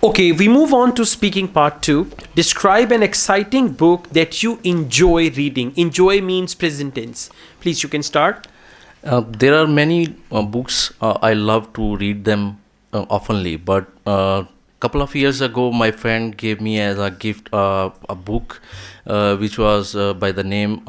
Okay, we move on to speaking part two. Describe an exciting book that you enjoy reading. Enjoy means present tense. Please, you can start. There are many books I love to read them oftenly, but couple of years ago, my friend gave me as a gift a book which was by the name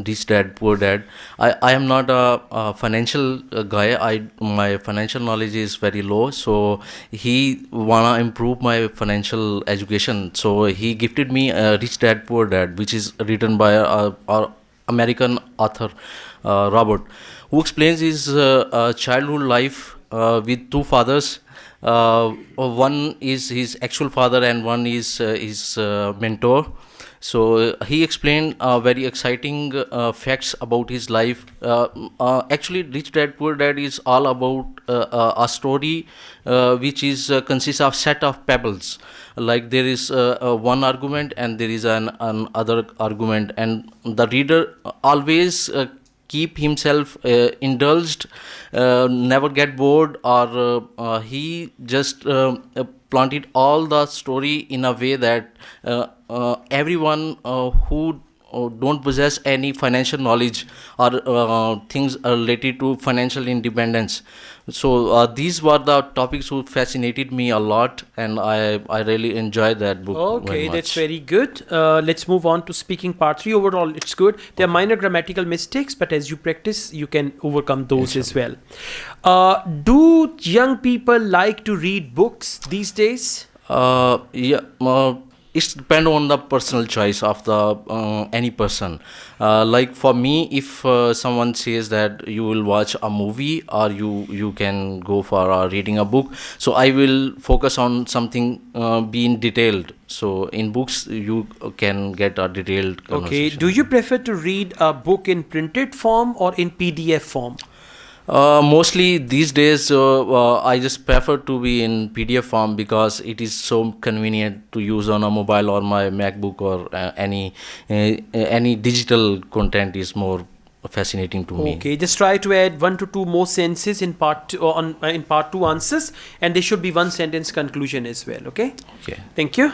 Rich Dad Poor Dad. I am not a financial guy. My financial knowledge is very low, so he wanna improve my financial education. So he gifted me Rich Dad Poor Dad, which is written by a American author Robert, who explains his childhood life with two fathers. One is his actual father, and one is his mentor. So he explained very exciting facts about his life. Actually, Rich Dad Poor Dad is all about a story which is consists of set of pebbles. Like there is one argument and there is an other argument, and the reader always keep himself indulged, never get bored, or he just planted all the story in a way that everyone who don't possess any financial knowledge or things related to financial independence. So these were the topics who fascinated me a lot, and I really enjoyed that book very Okay, that's much. very good. Let's move on to speaking part three. Overall, it's good. There are minor grammatical mistakes, but as you practice, you can overcome those as Inshallah. well. Do young people like to read books these days? Yeah, it's depend on the personal choice of the any person. Like for me, if someone says that you will watch a movie or you can go for reading a book, so I will focus on something being detailed. So in books, you can get a detailed Okay. Do conversation. you prefer to read a book in printed form or in PDF form? Mostly these days, I just prefer to be in PDF form because it is so convenient to use on a mobile or my MacBook, or any digital content is more fascinating to me. Okay, just try to add one to two more sentences in part two, in part two answers, and there should be one sentence conclusion as well. Okay, Okay. thank you.